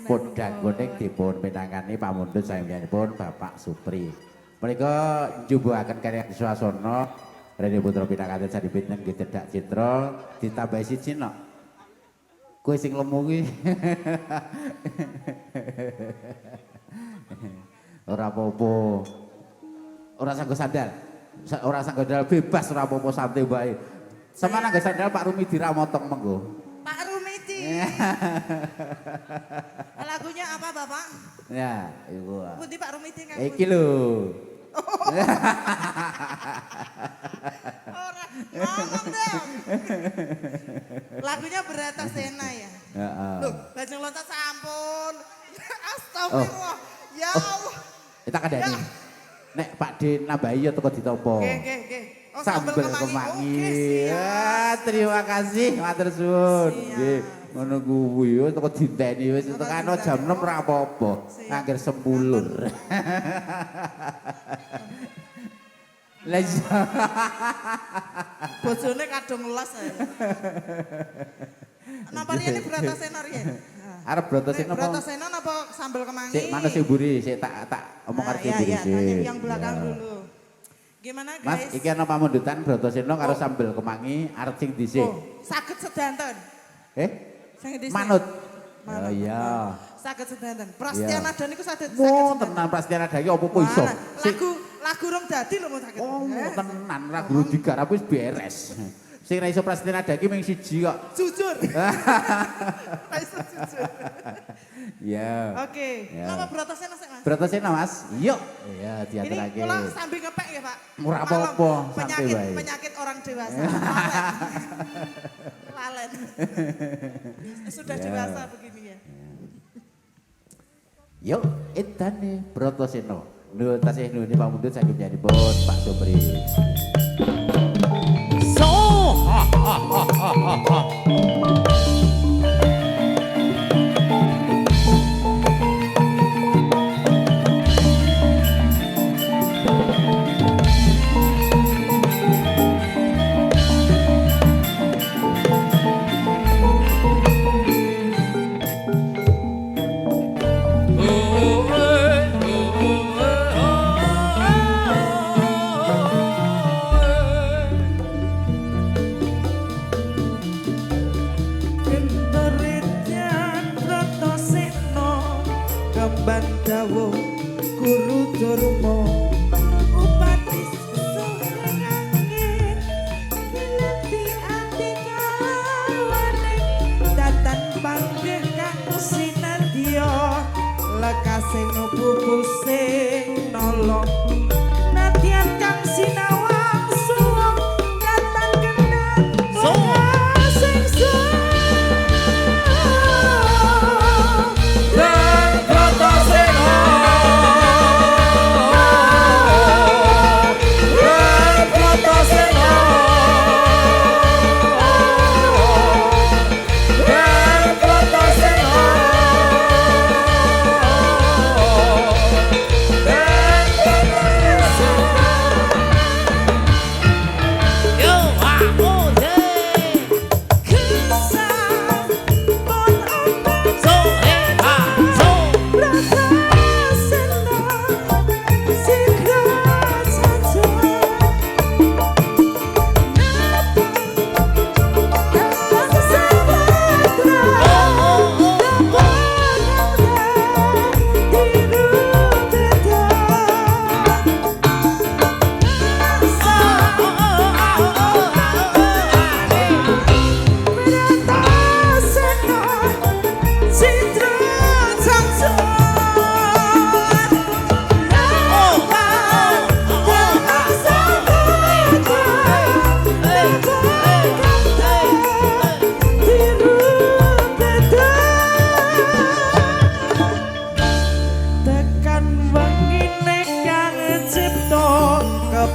Podang kuning dipun pinangani pamundhut sayanggipun Bapak Supri. Menika njubuhaken karya swasana Rene Putra pinangani sadipun nggih Cedak Citra ditambahi siji nok. Kowe sing lemu kuwi. Ora apa-apa. Ora sanggo sandal. Ora sanggo sandal bebas ora apa-apa santai wae. Semana nggo sandal Pak Rumidi ra motong mengko. Pak Rumidi. Lagunya apa Bapak? Ya, iku. Pundi Pak Rumidi kan? Iki lho. Ora, ngomong dong. Lagunya Bratasena ya? Heeh. Loh, lajeng loncat sampun. Astagfirullah. Ya Allah. Kita kandhani. Nek Pak D nambahi ya teko ditampa. Nggih. Oh, sambel kemangi. Ya, terima kasih matur suwun. Nggih, ngono kuwi wis teko dinteni wis tekano jam 6 ora apa-apa. Angger sempulur. Lah iya. Bojone kadung les ae. Napa riyene Bratasena riyen? Arep Bratasena apa? Bratasena napa sambel kemangi? Sik mana sing mburi, sik tak omong karo sing mburi sik. Yang belakang dulu. Gimana guys? Mas, iki ana pamundutan Bratasena karo sambel kemangi arep sing dhisik. Oh, saged sedanten. Sing dhisik. Manut. Oh iya. Saged sedanten. Prastianada niku saged sedanten. Oh, tenan Prastianada iki apa iso? Lagu rong dadi lho saged. Oh, tenan lagu rong digarap wis beres. Sing ra iso Prastianada iki mung siji kok. Jujur. Ra iso jujur. Ya. Oke. Nama Bratasena sik Mas? Bratasena Mas. Yuk. Iya, diaturake. Ini kula sambil ngepek ya, Pak. Ora apa-apa, santai wae. Penyakit orang dewasa. Lalen. Sudah dewasa begini ya. Yuk, edane Bratasena. Lho tasih nuwun pamundhut saking nyanipun Pak Supri. Bandawa Guru Dharma Upati Suhengange Ngerti ati kawane Datan panggih kang sinadya lekasing buku sing nolong nadyan kang sinawang suwung datan genah sing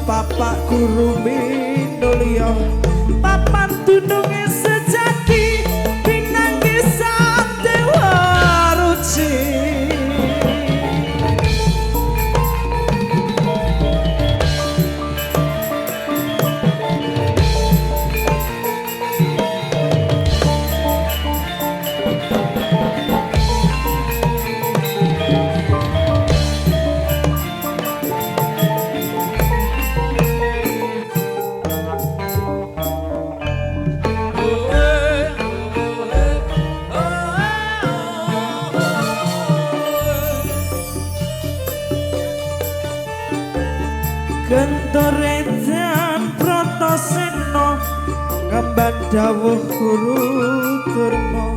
Bapak Guru Minulya papan dununge sejati pinanggi sadewa ruci dawuh guru durma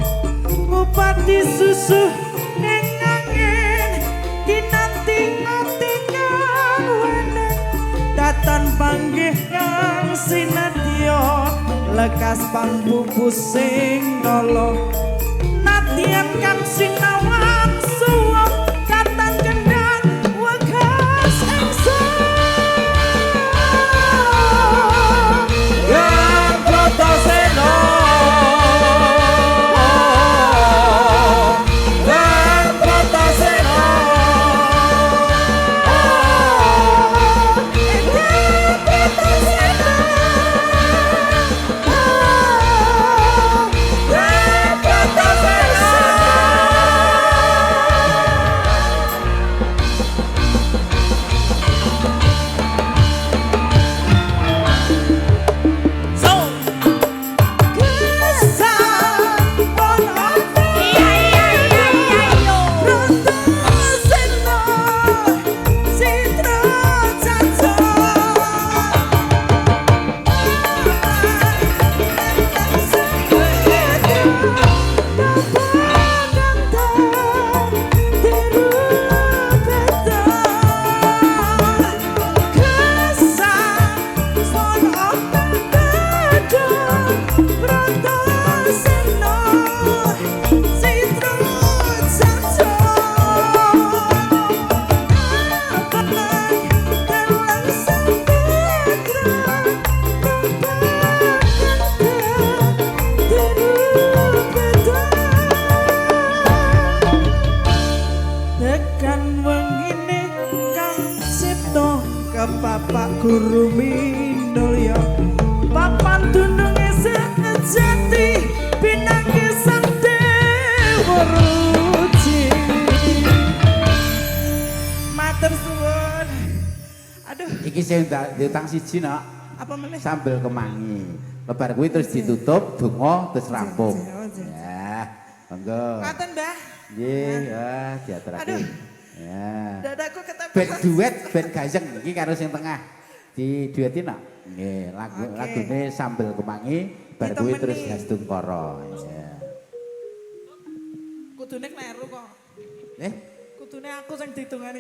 upati susuh ning angin dinanti ati kang weneh datan panggih kang sinadya lekas pangbubu sing nala nadyan kang sinawan suwung katan kendang wegas ingsun yang Bratasena yang Bratasena yang Bratasena yang Bratasena Bapak Guru Minulya papan dununge sejati pinangke sang dewa ruci matur suwun aduh Iki sing diutang siji nak apa meneh sambel kemangi lebar kuwi terus ditutup donga terus rampung ya monggo ngaten Mbah nggih ya diaturake Aduh. ya dadaku ketepet ben duet ben gayeng iki karo sing tengah di duetin nak nggih lagune sambel kemangi bar kuwi terus Hastungkara ya kudune kleru kok eh kudune aku sing ditungani